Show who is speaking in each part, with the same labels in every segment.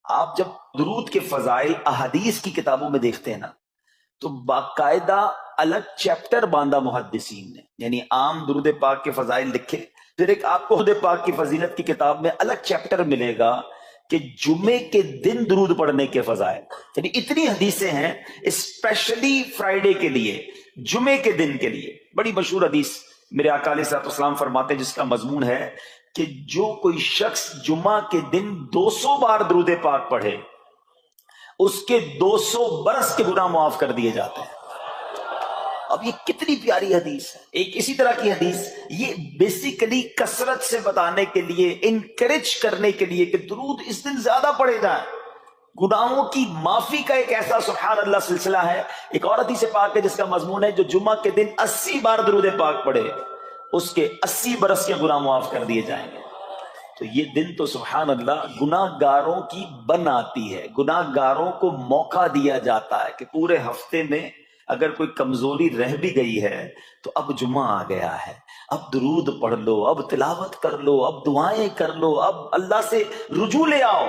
Speaker 1: آپ جب درود کے فضائل احادیث کی کتابوں میں دیکھتے ہیں نا تو باقاعدہ الگ چیپٹر باندھا محدثین نے، یعنی عام درود پاک کے فضائل لکھے، پھر ایک آپ کو درود پاک کی فضیلت کی کتاب میں الگ چیپٹر ملے گا کہ جمعے کے دن درود پڑھنے کے فضائل، یعنی اتنی حدیثیں ہیں اسپیشلی فرائیڈے کے لیے، جمعے کے دن کے لیے۔ بڑی مشہور حدیث میرے آقا علیہ الصلوۃ والسلام فرماتے ہیں جس کا مضمون ہے کہ جو کوئی شخص جمعہ کے دن 200 بار درود پاک پڑھے اس کے 200 برس کے گناہ معاف کر دیے جاتے ہیں۔ اب یہ کتنی پیاری حدیث ہے۔ ایک اسی طرح کی حدیث یہ بیسیکلی کثرت سے بتانے کے لیے، انکریج کرنے کے لیے کہ درود اس دن زیادہ پڑھے جائیں، گناہوں کی معافی کا ایک ایسا سبحان اللہ سلسلہ ہے۔ ایک اور حدیث پاک ہے جس کا مضمون ہے جو جمعہ کے دن 80 بار درود پاک پڑھے اس کے 80 برس کے گناہ معاف کر دیے جائیں گے۔ تو یہ دن تو سبحان اللہ گناہ گاروں کی بن آتی ہے، گناہ گاروں کو موقع دیا جاتا ہے کہ پورے ہفتے میں اگر کوئی کمزوری رہ بھی گئی ہے تو اب جمعہ آ گیا ہے، اب درود پڑھ لو، اب تلاوت کر لو، اب دعائیں کر لو، اب اللہ سے رجوع لے آؤ۔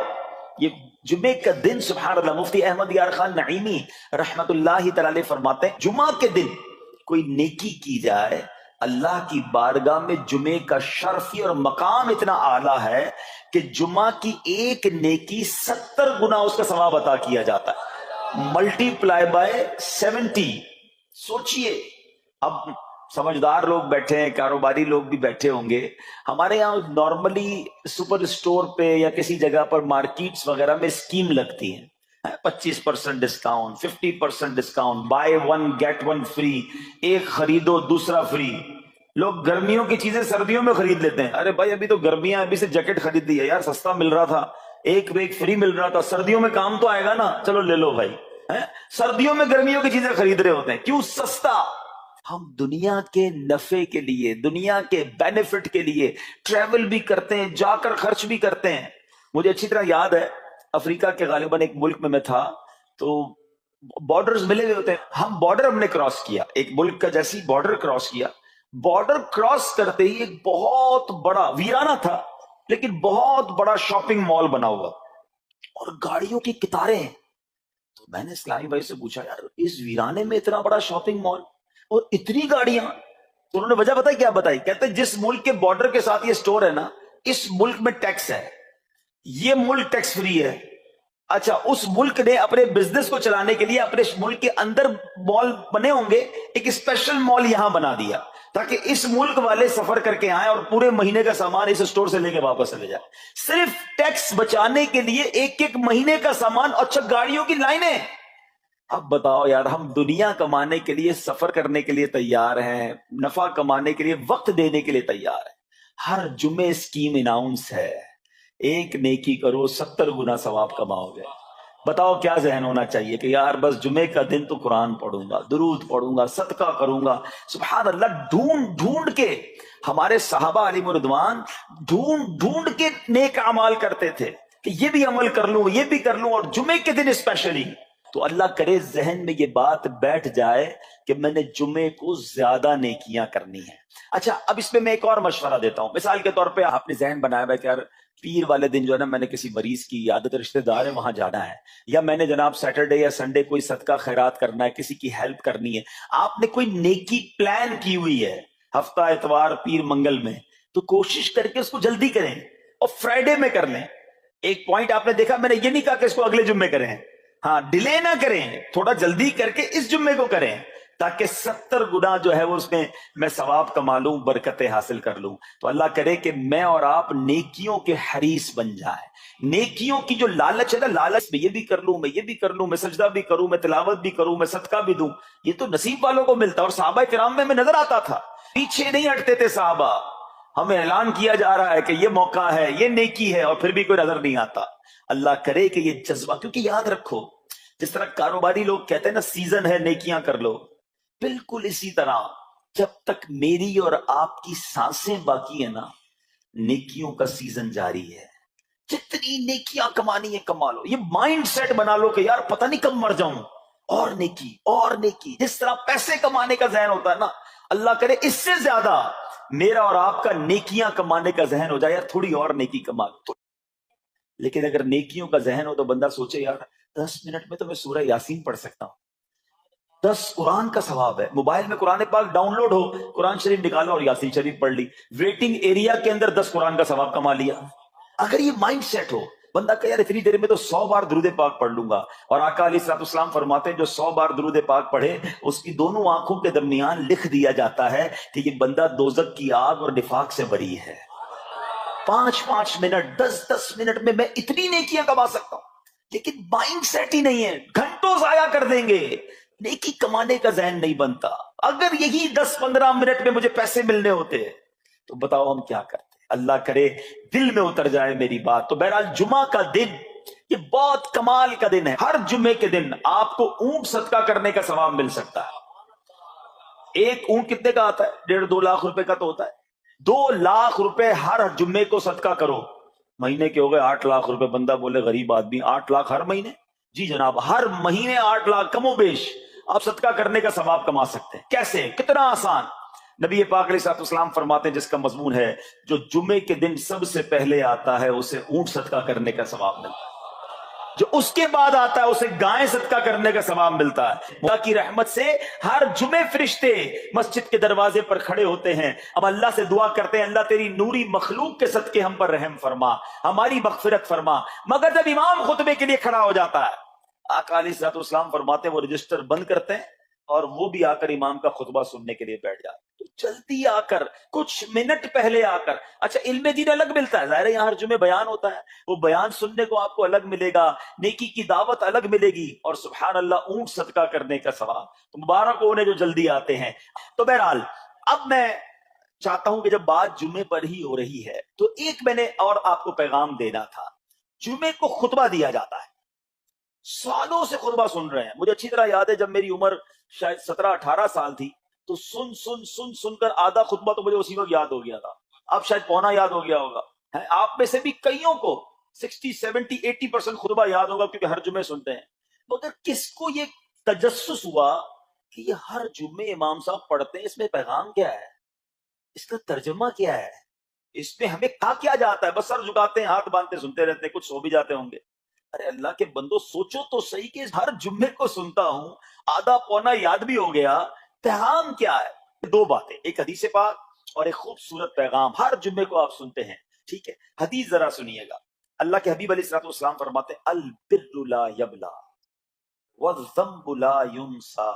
Speaker 1: یہ جمعے کا دن سبحان اللہ، مفتی احمد یار خان نعیمی رحمت اللہ تعالی علیہ فرماتے ہیں جمعہ کے دن کوئی نیکی کی جائے اللہ کی بارگاہ میں جمعے کا شرفی اور مقام اتنا اعلیٰ ہے کہ جمعہ کی ایک نیکی 70 گنا اس کا ثواب عطا کیا جاتا ہے، ملٹی پلائی بائی 70۔ سوچئے، اب سمجھدار لوگ بیٹھے ہیں، کاروباری لوگ بھی بیٹھے ہوں گے۔ ہمارے یہاں نارملی سپر اسٹور پہ یا کسی جگہ پر مارکیٹس وغیرہ میں اسکیم لگتی ہیں، 25% discount, 50% discount, buy one get one free, ایک خریدو دوسرا فری۔ لوگ گرمیوں کی چیزیں سردیوں میں خرید لیتے ہیں، ارے بھائی ابھی تو گرمیاں، ابھی سے جیکٹ خرید لی ہے یار، سستا مل رہا تھا، ایک پہ ایک فری مل رہا تھا، سردیوں میں کام تو آئے گا نا، چلو لے لو بھائی۔ سردیوں میں گرمیوں کی چیزیں خرید رہے ہوتے ہیں، کیوں؟ سستا۔ ہم دنیا کے نفع کے لیے، دنیا کے بینیفٹ کے لیے ٹریول بھی کرتے ہیں، جا کر خرچ بھی کرتے ہیں۔ مجھے اچھی طرح یاد ہے افریقہ کے غالباً ایک ملک میں تھا، تو بارڈرز ملے ہوئے ہوتے ہیں، ہم بارڈر ہم نے کراس کیا، ایک ملک کا جیسی بارڈر کراس کیا، بارڈر کراس کرتے ہی ایک بہت بڑا ویرانہ تھا لیکن بہت بڑا شاپنگ مال بنا ہوا اور گاڑیوں کی قطاریں ہیں۔ تو میں نے اسلامی بھائی سے پوچھا یار اس ویرانے میں اتنا بڑا شاپنگ مال اور اتنی گاڑیاں؟ تو انہوں نے وجہ بتائی کیا بتائی، کہتے جس ملک کے بارڈر کے ساتھ یہ سٹور ہے نا اس ملک میں ٹیکس ہے، یہ ملک ٹیکس فری ہے۔ اچھا، اس ملک نے اپنے بزنس کو چلانے کے لیے اپنے ملک کے اندر مال بنے ہوں گے، ایک اسپیشل مال یہاں بنا دیا تاکہ اس ملک والے سفر کر کے آئیں اور پورے مہینے کا سامان اس سٹور سے لے کے واپس چلے جائیں، صرف ٹیکس بچانے کے لیے ایک ایک مہینے کا سامان۔ اچھا، گاڑیوں کی لائنیں۔ اب بتاؤ یار، ہم دنیا کمانے کے لیے، سفر کرنے کے لیے تیار ہیں، نفع کمانے کے لیے وقت دینے کے لیے تیار ہیں، ہر جمعے اسکیم اناؤنس ہے، ایک نیکی کرو 70 گنا ثواب کماؤ گے۔ بتاؤ کیا ذہن ہونا چاہیے کہ یار بس جمعے کا دن تو قرآن پڑھوں گا، درود پڑھوں گا، صدقہ کروں گا۔ سبحان اللہ، ڈھونڈ ڈھونڈ کے ہمارے صحابہ علیہ رضوان ڈھونڈ ڈھونڈ کے نیک اعمال کرتے تھے کہ یہ بھی عمل کر لوں، یہ بھی کر لوں، اور جمعے کے دن اسپیشلی۔ تو اللہ کرے ذہن میں یہ بات بیٹھ جائے کہ میں نے جمعے کو زیادہ نیکیاں کرنی ہیں۔ اچھا، اب اس میں ایک اور مشورہ دیتا ہوں۔ مثال کے طور پہ آپ نے ذہن بنایا ہے کہ یار پیر والے دن جو ہے نا میں نے کسی مریض کی عادت رشتہ دار ہے وہاں جانا ہے، یا میں نے جناب سیٹرڈے یا سنڈے کوئی صدقہ خیرات کرنا ہے، کسی کی ہیلپ کرنی ہے۔ آپ نے کوئی نیکی پلان کی ہوئی ہے ہفتہ اتوار پیر منگل میں، تو کوشش کر کے اس کو جلدی کریں اور فرائیڈے میں کر لیں۔ ایک پوائنٹ آپ نے دیکھا، میں نے یہ نہیں کہا کہ اس کو اگلے جمعے کریں، ہاں ڈیلے نہ کریں، تھوڑا جلدی کر کے اس جمعے کو کریں تاکہ 70 گنا جو ہے وہ اس میں ثواب کما لوں، برکتیں حاصل کر لوں۔ تو اللہ کرے کہ میں اور آپ نیکیوں کے حریص بن جائیں۔ نیکیوں کی جو لالچ ہے نا، لالچ میں یہ بھی کر لوں، میں یہ بھی کر لوں، میں سجدہ بھی کروں، میں تلاوت بھی کروں، میں صدقہ بھی دوں، یہ تو نصیب والوں کو ملتا ہے۔ اور صحابہ کرام میں نظر آتا تھا، پیچھے نہیں ہٹتے تھے صحابہ، ہمیں اعلان کیا جا رہا ہے کہ یہ موقع ہے، یہ نیکی ہے، اور پھر بھی کوئی نظر نہیں آتا۔ اللہ کرے کہ یہ جذبہ، کیونکہ یاد رکھو جس طرح کاروباری لوگ کہتے ہیں نا سیزن ہے نیکیاں کر لو، بالکل اسی طرح جب تک میری اور آپ کی سانسیں باقی ہیں نا نیکیوں کا سیزن جاری ہے۔ جتنی نیکیاں کمانی ہے کما لو، یہ مائنڈ سیٹ بنا لو کہ یار پتہ نہیں کب مر جاؤں، اور نیکی اور نیکی۔ جس طرح پیسے کمانے کا ذہن ہوتا ہے نا، اللہ کرے اس سے زیادہ میرا اور آپ کا نیکیاں کمانے کا ذہن ہو جائے، یار تھوڑی اور نیکی کما لو۔ لیکن اگر نیکیوں کا ذہن ہو تو بندہ سوچے یار 10 منٹ میں تو میں سورہ یاسین پڑھ سکتا ہوں، 10 قرآن کا ثواب ہے، موبائل میں قرآن پاک ڈاؤن لوڈ ہو، قرآن شریف نکالو اور یاسین شریف پڑھ لی، ویٹنگ ایریا کے اندر 10 قرآن کا ثواب کما لیا۔ اگر یہ مائنڈ سیٹ ہو بندہ کہ یار اتنی دیر میں تو 100 بار درود پاک پڑھ لوں گا، اور آقا علیہ الصلوۃ والسلام فرماتے ہیں جو 100 بار درود پاک پڑھے اس کی دونوں آنکھوں کے درمیان لکھ دیا جاتا ہے کہ یہ بندہ دوزخ کی آگ اور نفاق سے بری ہے۔ 5 منٹ 10 منٹ میں اتنی نیکیاں کما سکتا ہوں، لیکن مائنڈ سیٹ ہی نہیں ہے، گھنٹوں ضائع کر دیں گے، نیکی کمانے کا ذہن نہیں بنتا۔ اگر یہی 10-15 منٹ میں مجھے پیسے ملنے ہوتے تو بتاؤ ہم کیا کرتے؟ اللہ کرے دل میں اتر جائے میری بات۔ تو بہرحال جمعہ کا دن یہ بہت کمال کا دن ہے۔ ہر جمعے کے دن آپ کو اونٹ صدقہ کرنے کا ثواب مل سکتا ہے۔ ایک اونٹ کتنے کا آتا ہے؟ 1.5-2 لاکھ روپے کا تو ہوتا ہے۔ 2 لاکھ روپے ہر جمعے کو صدقہ کرو، مہینے کے ہو گئے 8 لاکھ روپے۔ بندہ بولے غریب آدمی 8 لاکھ ہر مہینے؟ جی جناب، ہر مہینے 8 لاکھ کم و بیش آپ صدقہ کرنے کا ثواب کما سکتے ہیں۔ کیسے؟ کتنا آسان۔ نبی پاک علیہ الصلوۃ والسلام فرماتے ہیں جس کا مضمون ہے جو جمعے کے دن سب سے پہلے آتا ہے اسے اونٹ صدقہ کرنے کا ثواب ملتا ہے، جو اس کے بعد آتا ہے اسے گائیں صدقہ کرنے کا ثواب ملتا ہے۔ اللہ کی رحمت سے ہر جمعے فرشتے مسجد کے دروازے پر کھڑے ہوتے ہیں، اب اللہ سے دعا کرتے ہیں اللہ تیری نوری مخلوق کے صدقے ہم پر رحم فرما، ہماری مغفرت فرما۔ مگر جب امام خطبے کے لیے کھڑا ہو جاتا ہے آقا علیہ الصلوۃ والسلام فرماتے ہیں وہ رجسٹر بند کرتے ہیں اور وہ بھی آ کر امام کا خطبہ سننے کے لیے بیٹھ جاتے ہیں۔ تو جلدی آ کر، کچھ منٹ پہلے آ کر، اچھا علم دین الگ ملتا ہے، ظاہر ہے یہاں ہر جمعے بیان ہوتا ہے، وہ بیان سننے کو آپ کو الگ ملے گا، نیکی کی دعوت الگ ملے گی، اور سبحان اللہ اونٹ صدقہ کرنے کا ثواب۔ تو مبارک ہو انہیں جو جلدی آتے ہیں۔ تو بہرحال اب میں چاہتا ہوں کہ جب بات جمعے پر ہی ہو رہی ہے تو ایک میں نے اور آپ کو پیغام دینا تھا۔ جمعے کو خطبہ دیا جاتا ہے، سالوں سے خطبہ سن رہے ہیں۔ مجھے اچھی طرح یاد ہے جب میری عمر شاید 17-18 سال تھی تو سن کر آدھا خطبہ تو مجھے اسی وقت یاد ہو گیا تھا، اب شاید پونا یاد ہو گیا ہوگا۔ آپ میں سے بھی کئیوں کو 60-70-80% خطبہ یاد ہوگا کیونکہ ہر جمعے سنتے ہیں، مگر کس کو یہ تجسس ہوا کہ یہ ہر جمعے امام صاحب پڑھتے ہیں، اس میں پیغام کیا ہے، اس کا ترجمہ کیا ہے، اس میں ہمیں کہا کیا جاتا ہے؟ بس سر جھکاتے ہیں، ہاتھ باندھتے سنتے رہتے ہیں، کچھ سو بھی جاتے ہوں گے۔ ارے اللہ کے بندو سوچو تو صحیح کہ ہر جمعے کو سنتا ہوں، آدھا پونا یاد بھی ہو گیا، پیغام کیا ہے؟ 2 باتیں، ایک حدیث پاک اور ایک خوبصورت پیغام ہر جمعے کو آپ سنتے ہیں، ٹھیک ہے؟ حدیث ذرا سنیے گا۔ اللہ کے حبیب علیہ الصلوۃ والسلام فرماتے ہیں البر لا یبلا والذنب لا ینسا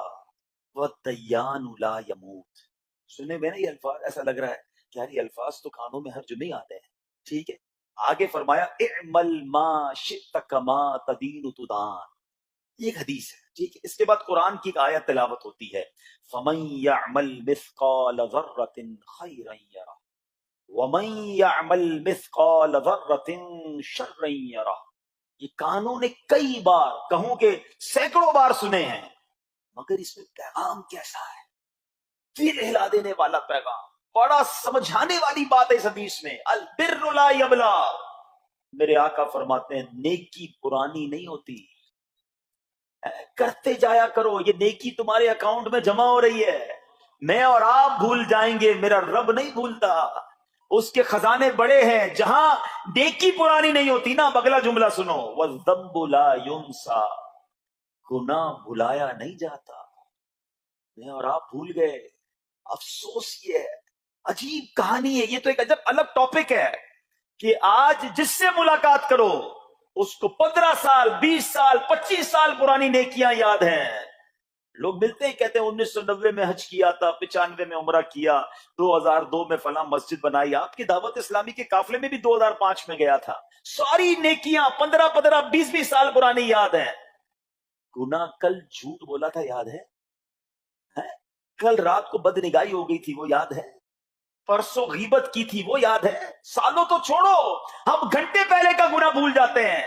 Speaker 1: والدیان لا یموت۔ سنے میں نا یہ الفاظ ایسا لگ رہا ہے کہ یار یہ الفاظ تو کانوں میں ہر جمعے آتے ہیں، ٹھیک ہے؟ آگے فرمایا اعمل ما شئت کما تدین تدان، یہ ایک حدیث ہے، ٹھیک ہے؟ اس کے بعد قرآن کی ایک آیت تلاوت ہوتی ہے فمن یعمل مثقال ذرۃ خیرا یرہ ومن یعمل مثقال ذرۃ شرا یرہ۔ یہ کانوں نے کئی بار، کہوں کہ سینکڑوں بار سنے ہیں، مگر اس میں پیغام کیسا ہے؟ پھر ہلا دینے والا پیغام، بڑا سمجھانے والی بات ہے اس حدیث میں، البر لا یبلا۔ میرے آقا فرماتے ہیں نیکی پرانی نہیں ہوتی، کرتے جایا کرو، یہ نیکی تمہارے اکاؤنٹ میں جمع ہو رہی ہے۔ میں اور آپ بھول جائیں گے، میرا رب نہیں بھولتا، اس کے خزانے بڑے ہیں۔ جہاں نیکی پرانی نہیں ہوتی نا، اگلا جملہ سنو، والذنب لا ينسى، گناہ بھلایا نہیں جاتا۔ میں اور آپ بھول گئے، افسوس یہ ہے، عجیب کہانی ہے یہ، تو ایک عجب الگ ٹاپک ہے کہ آج جس سے ملاقات کرو اس کو 15 سال 20 سال 25 سال پرانی نیکیاں یاد ہیں۔ لوگ ملتے ہیں کہتے ہیں 1990 میں حج کیا تھا، 95 میں عمرہ کیا، 2002 میں فلاں مسجد بنائی۔ آپ کی دعوت اسلامی کے قافلے میں بھی 2005 میں گیا تھا۔ ساری نیکیاں 15 20 سال پرانی یاد ہیں۔ گناہ کل جھوٹ بولا تھا یاد ہے؟ کل رات کو بدنگاہی ہو گئی تھی وہ یاد ہے؟ پرسوں غیبت کی تھی وہ یاد ہے؟ سالوں تو چھوڑو، ہم گھنٹے پہلے کا گناہ بھول جاتے ہیں۔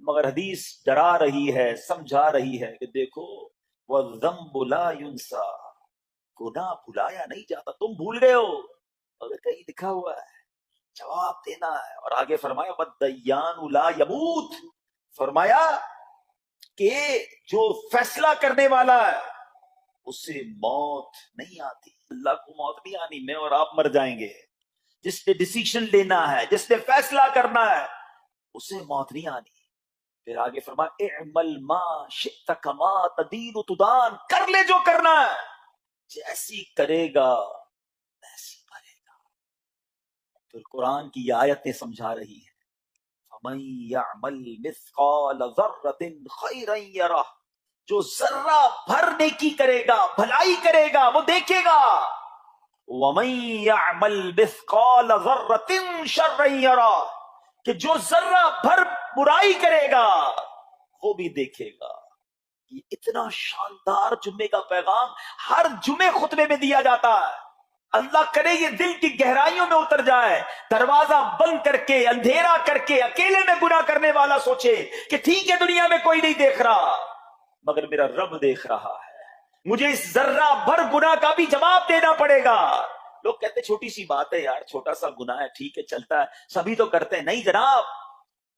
Speaker 1: مگر حدیث ڈرا رہی ہے، سمجھا رہی ہے کہ دیکھو وَالذَّنبُ لَا يُنسَى، گناہ بھلایا نہیں جاتا۔ تم بھول گئے ہو مگر کہیں لکھا ہوا ہے، جواب دینا ہے۔ اور آگے فرمایا وَالدَّيَّانُ لَا يَمُوتُ، فرمایا کہ جو فیصلہ کرنے والا ہے اسے موت نہیں آتی۔ اللہ کو موت نہیں آنی، میں اور آپ مر جائیں گے۔ جس نے ڈیسیشن لینا ہے، جس نے فیصلہ کرنا ہے، اسے موت نہیں آنی. پھر آگے فرمایا اعمل ما شئت کما تدین تدان، کر لے جو کرنا ہے، جیسی کرے گا ویسی کرے گا. پھر قرآن کی آیتیں سمجھا رہی ہیں فَمَن يَعْمَلْ مِثْقَالَ ذَرَّةٍ خَيْرًا يَرَهُ، جو ذرہ بھر نیکی کرے گا، بھلائی کرے گا، وہ دیکھے گا. وَمَن يَعْمَلْ مِثْقَالَ ذَرَّةٍ شَرًّا يَرَهُ، کہ جو ذرہ بھر برائی کرے گا وہ بھی دیکھے گا. یہ اتنا شاندار جمعے کا پیغام ہر جمعے خطبے میں دیا جاتا ہے. اللہ کرے یہ دل کی گہرائیوں میں اتر جائے. دروازہ بند کر کے، اندھیرا کر کے، اکیلے میں گناہ کرنے والا سوچے کہ ٹھیک ہے دنیا میں کوئی نہیں دیکھ رہا مگر میرا رب دیکھ رہا ہے، مجھے اس ذرہ بھر گناہ کا بھی جواب دینا پڑے گا. لوگ کہتے چھوٹی سی بات ہے یار، چھوٹا سا گناہ ہے، ٹھیک ہے چلتا ہے، سبھی تو کرتے ہیں. نہیں جناب،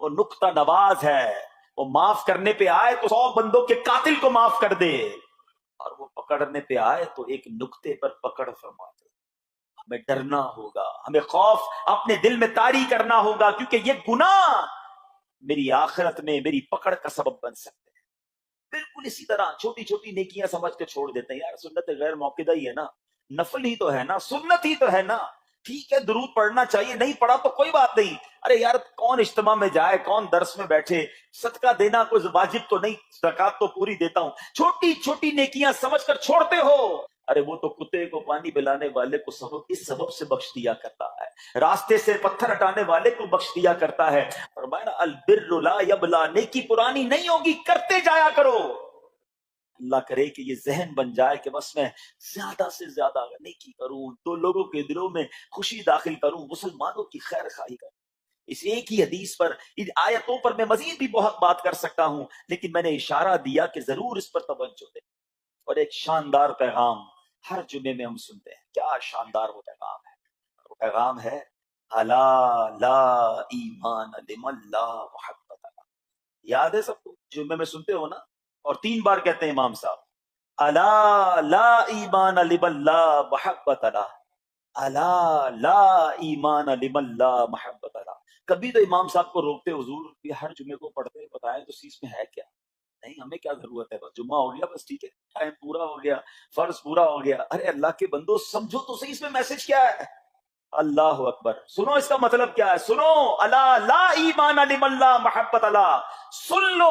Speaker 1: وہ نقطہ نواز ہے، وہ معاف کرنے پہ آئے تو 100 بندوں کے قاتل کو معاف کر دے، اور وہ پکڑنے پہ آئے تو ایک نقطے پر پکڑ فرما دے. ہمیں ڈرنا ہوگا، ہمیں خوف اپنے دل میں طاری کرنا ہوگا، کیونکہ یہ گناہ میری آخرت میں میری پکڑ کا سبب بن سکتے ہیں. بالکل اسی طرح چھوٹی چھوٹی نیکیاں سمجھ کے چھوڑ دیتے ہیں. یار سنت غیر موقدہ ہی ہے نا، نفل ہی تو ہے نا، سنت ہی تو ہے نا، ٹھیک ہے درود پڑھنا چاہیے، نہیں پڑھا تو کوئی بات نہیں. ارے یار کون اجتماع میں جائے، کون درس میں بیٹھے، صدقہ دینا کوئی واجب تو نہیں، زکات تو پوری دیتا ہوں. چھوٹی چھوٹی نیکیاں سمجھ کر چھوڑتے ہو. ارے وہ تو کتے کو پانی پلانے والے کو اس سبب سے بخش دیا کرتا ہے، راستے سے پتھر ہٹانے والے کو بخش دیا کرتا ہے. فرمایا البر لا یبلا، نیکی پرانی نہیں ہوگی، کرتے جایا کرو. اللہ کرے کہ یہ ذہن بن جائے کہ بس میں زیادہ سے زیادہ نیکی کروں، تو لوگوں کے دلوں میں خوشی داخل کروں، مسلمانوں کی خیر خواہی کروں. اس ایک ہی حدیث پر، ان آیتوں پر میں مزید بھی بہت بات کر سکتا ہوں، لیکن میں نے اشارہ دیا کہ ضرور اس پر توجہ دیں. اور ایک شاندار پیغام ہر جمعے میں ہم سنتے ہیں. کیا شاندار وہ پیغام ہے! وہ پیغام ہے الا لا ایمان لمن لا محبت له. یاد ہے سب کو؟ جمعے میں سنتے ہو نا، اور 3 بار کہتے ہیں امام صاحب الا لا ایمان لمن لا محبت له، الا لا ایمان لمن لا محبت له. کبھی تو امام صاحب کو روکتے حضور یہ ہر جمعے کو پڑھتے بتائیں تو اس میں ہے کیا؟ نہیں ہمیں کیا ضرورت ہے، بس جمعہ ہو گیا بس ٹھیک ہے، ٹائم پورا ہو گیا، فرض پورا ہو گیا. ارے اللہ کے بندو سمجھو تو صحیح اس میں میسج کیا ہے. اللہ اکبر، سنو اس کا مطلب کیا ہے، سنو الا لا ایمان لمن لا محبت له، سن لو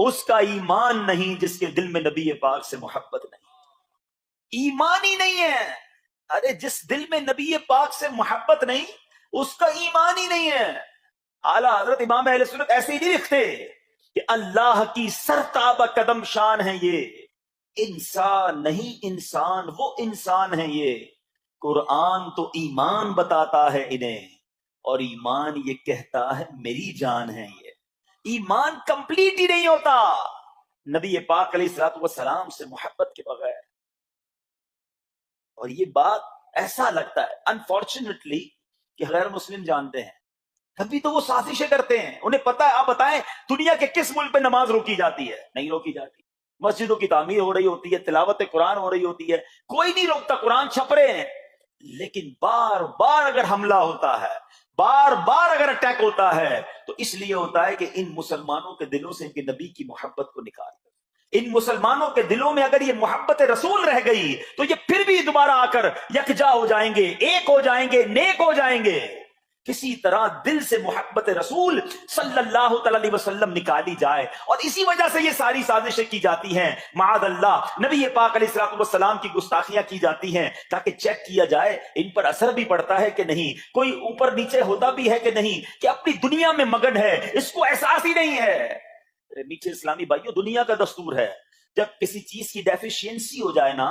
Speaker 1: اس کا ایمان نہیں جس کے دل میں نبی پاک سے محبت نہیں، ایمان ہی نہیں ہے. ارے جس دل میں نبی پاک سے محبت نہیں اس کا ایمان ہی نہیں ہے. اعلیٰ حضرت امام اہل سنت ایسے ہی نہیں لکھتے کہ اللہ کی سرتابہ قدم شان ہے یہ، انسان نہیں انسان، وہ انسان ہے یہ. قرآن تو ایمان بتاتا ہے انہیں، اور ایمان یہ کہتا ہے میری جان ہے یہ. ایمان کمپلیٹ ہی نہیں ہوتا نبی پاک علیہ الصلوۃ والسلام سے محبت کے بغیر. اور یہ بات ایسا لگتا ہے انفارچونیٹلی کہ غیر مسلم جانتے ہیں، کبھی تو وہ سازشیں کرتے ہیں، انہیں پتا ہے. آپ بتائیں دنیا کے کس ملک پہ نماز روکی جاتی ہے؟ نہیں روکی جاتی. مسجدوں کی تعمیر ہو رہی ہوتی ہے، تلاوت قرآن ہو رہی ہوتی ہے، کوئی نہیں روکتا، قرآن چھپ رہے ہیں. لیکن بار بار اگر حملہ ہوتا ہے، بار بار اگر اٹیک ہوتا ہے تو اس لیے ہوتا ہے کہ ان مسلمانوں کے دلوں سے ان کے نبی کی محبت کو نکال دیں. ان مسلمانوں کے دلوں میں اگر یہ محبت رسول رہ گئی تو یہ پھر بھی دوبارہ آ کر یکجا ہو جائیں گے، ایک ہو جائیں گے، نیک ہو جائیں گے. کسی طرح دل سے محبت رسول صلی اللہ تعالی علیہ وسلم نکالی جائے، اور اسی وجہ سے یہ ساری سازشیں کی جاتی ہیں. معاذ اللہ نبی پاک علیہ الصلوۃ والسلام کی گستاخیاں کی جاتی ہیں تاکہ چیک کیا جائے ان پر اثر بھی پڑتا ہے کہ نہیں، کوئی اوپر نیچے ہوتا بھی ہے کہ نہیں، کہ اپنی دنیا میں مگن ہے، اس کو احساس ہی نہیں ہے. میٹھے اسلامی بھائیوں، دنیا کا دستور ہے جب کسی چیز کی ڈیفیشینسی ہو جائے نا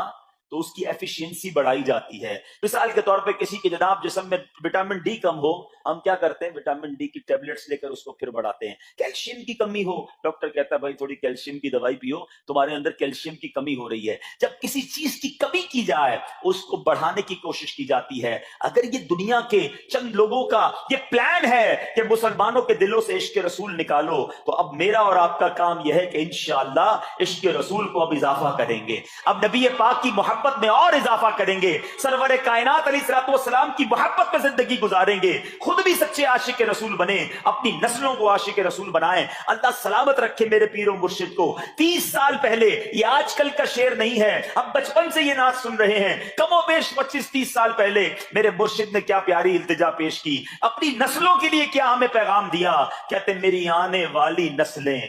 Speaker 1: تو اس کی ایفیشینسی بڑھائی جاتی ہے. مثال کے طور پہ کسی کے جناب جسم میں وٹامن ڈی کم ہو، ہم کیا کرتے ہیں، وٹامن ڈی کی ٹیبلٹس لے کر اس کو پھر بڑھاتے ہیں. کیلشیم کی کمی ہو، ڈاکٹر کہتا ہے بھائی تھوڑی کیلشیم کی دوائی پیو، تمہارے اندر کیلشیم کی کمی ہو رہی ہے. جب کسی چیز کی کمی کی جائے اس کو بڑھانے کی کوشش کی جاتی ہے. اگر یہ دنیا کے چند لوگوں کا یہ پلان ہے کہ مسلمانوں کے دلوں سے عشق رسول نکالو، تو اب میرا اور آپ کا کام یہ ہے کہ انشاءاللہ عشق رسول کو اب اضافہ کریں گے. اب نبی پاک کی محبت محبت میں اور اضافہ کریں گے, سرور کائنات علیہ السلام کی محبت میں زندگی گزاریں گے, خود بھی سچے عاشق رسول بنے, اپنی نسلوں کو عاشق رسول بنائیں. اللہ سلامت رکھے میرے پیر و مرشد کو. 30 سال پہلے, یہ آج کل کا شعر نہیں ہے, اب بچپن سے یہ نعت سن رہے ہیں, کم و بیش 25-30 سال پہلے میرے مرشد نے کیا پیاری التجا پیش کی, اپنی نسلوں کے لیے کیا ہمیں پیغام دیا. کہتے میری آنے والی نسلیں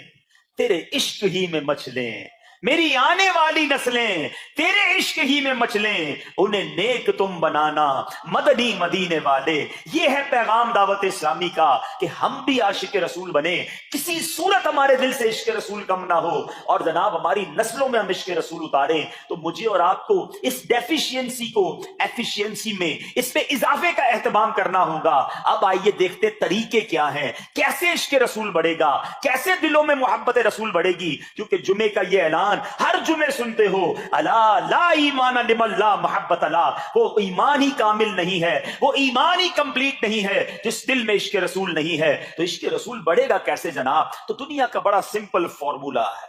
Speaker 1: تیرے عشق ہی میں مچلیں, میری آنے والی نسلیں تیرے عشق ہی میں مچلیں, انہیں نیک تم بنانا مدنی مدینے والے. یہ ہے پیغام دعوت اسلامی کا کہ ہم بھی عاشق رسول بنے, کسی صورت ہمارے دل سے عشق رسول کم نہ ہو, اور جناب ہماری نسلوں میں ہم عشق رسول اتاریں. تو مجھے اور آپ کو اس ڈیفیشینسی کو ایفیشینسی میں, اس پہ اضافے کا اہتمام کرنا ہوگا. اب آئیے دیکھتے طریقے کیا ہیں, کیسے عشق رسول بڑھے گا, کیسے دلوں میں محبت رسول بڑھے گی. کیونکہ جمعے کا یہ اعلان ہر جمعے سنتے ہو, الا لا ایمان لمن لا محبت لا, وہ ایمان ہی کامل نہیں ہے, وہ ایمان ہی کمپلیٹ نہیں ہے جس دل میں عشق رسول نہیں ہے. تو عشق رسول بڑھے گا کیسے جناب؟ تو دنیا کا بڑا سمپل فارمولا ہے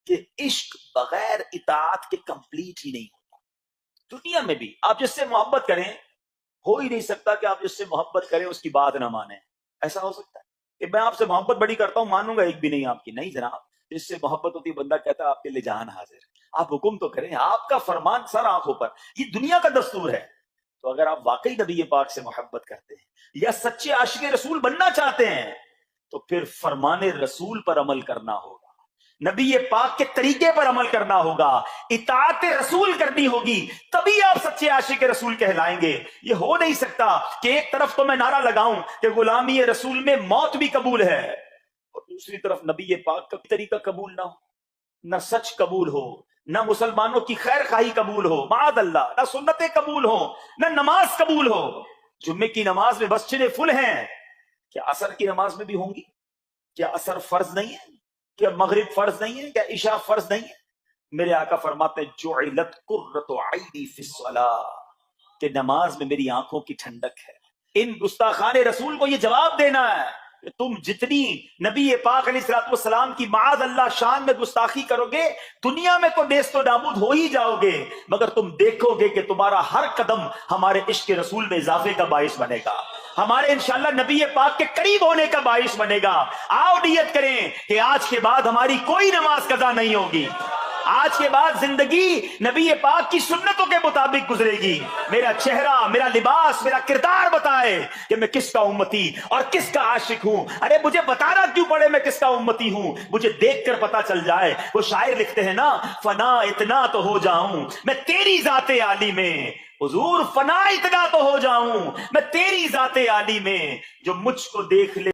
Speaker 1: کہ عشق بغیر اطاعت کے کمپلیٹ ہی نہیں ہوتا. دنیا میں بھی آپ جس سے محبت کریں, ہو ہی نہیں سکتا کہ آپ جس سے محبت کریں اس کی بات نہ مانیں. ایسا ہو سکتا ہے کہ میں آپ سے محبت بڑی کرتا ہوں, مانوں گا ایک بھی نہیں آپ کی؟ نہیں جناب. جس سے محبت ہوتی ہے بندہ کہتا ہے آپ کے لیے جان حاضر, آپ حکم تو کریں, آپ کا فرمان سر آنکھوں پر, یہ دنیا کا دستور ہے. تو اگر آپ واقعی نبی پاک سے محبت کرتے ہیں یا سچے عاشق رسول بننا چاہتے ہیں تو پھر فرمان رسول پر عمل کرنا ہوگا, نبی پاک کے طریقے پر عمل کرنا ہوگا, اطاعت رسول کرنی ہوگی, تبھی آپ سچے عاشق رسول کہلائیں گے. یہ ہو نہیں سکتا کہ ایک طرف تو میں نعرہ لگاؤں کہ غلامی رسول میں موت بھی قبول ہے, اور دوسری طرف نبی پاک کا طریقہ قبول نہ ہو, نہ سچ قبول ہو, نہ مسلمانوں کی خیر خواہی قبول ہو, معاذ اللہ, نہ سنتیں قبول ہو, نہ نماز قبول ہو. جمعے کی نماز میں مسجدیں فل ہیں, کیا عصر کی نماز میں بھی ہوں گی؟ کیا عصر فرض نہیں ہے؟ کیا مغرب فرض نہیں ہے؟ کیا عشاء فرض نہیں ہے؟ میرے آقا فرماتے ہیں جعلت قرۃ عینی فی الصلاۃ, کہ نماز میں میری آنکھوں کی ٹھنڈک ہے. ان گستاخان رسول کو یہ جواب دینا ہے کہ تم جتنی نبی پاک علیہ السلام کی معاذ اللہ شان میں گستاخی کرو گے, دنیا میں تو نیست و نابود ہو ہی جاؤ گے, مگر تم دیکھو گے کہ تمہارا ہر قدم ہمارے عشق رسول میں اضافے کا باعث بنے گا, ہمارے انشاءاللہ نبی پاک کے قریب ہونے کا باعث بنے گا. آؤ نیت کریں کہ آج کے بعد ہماری کوئی نماز قضا نہیں ہوگی, آج کے بعد زندگی نبی پاک کی سنتوں کے مطابق گزرے گی. میرا چہرہ, میرا لباس, میرا کردار بتائے کہ میں کس کا امتی اور کس کا عاشق ہوں. ارے مجھے بتانا کیوں پڑے میں کس کا امتی ہوں, مجھے دیکھ کر پتا چل جائے. وہ شاعر لکھتے ہیں نا, فنا اتنا تو ہو جاؤں میں تیری ذات عالی میں, حضور فنا اتنا تو ہو جاؤں میں تیری ذات عالی میں, جو مجھ کو دیکھ لے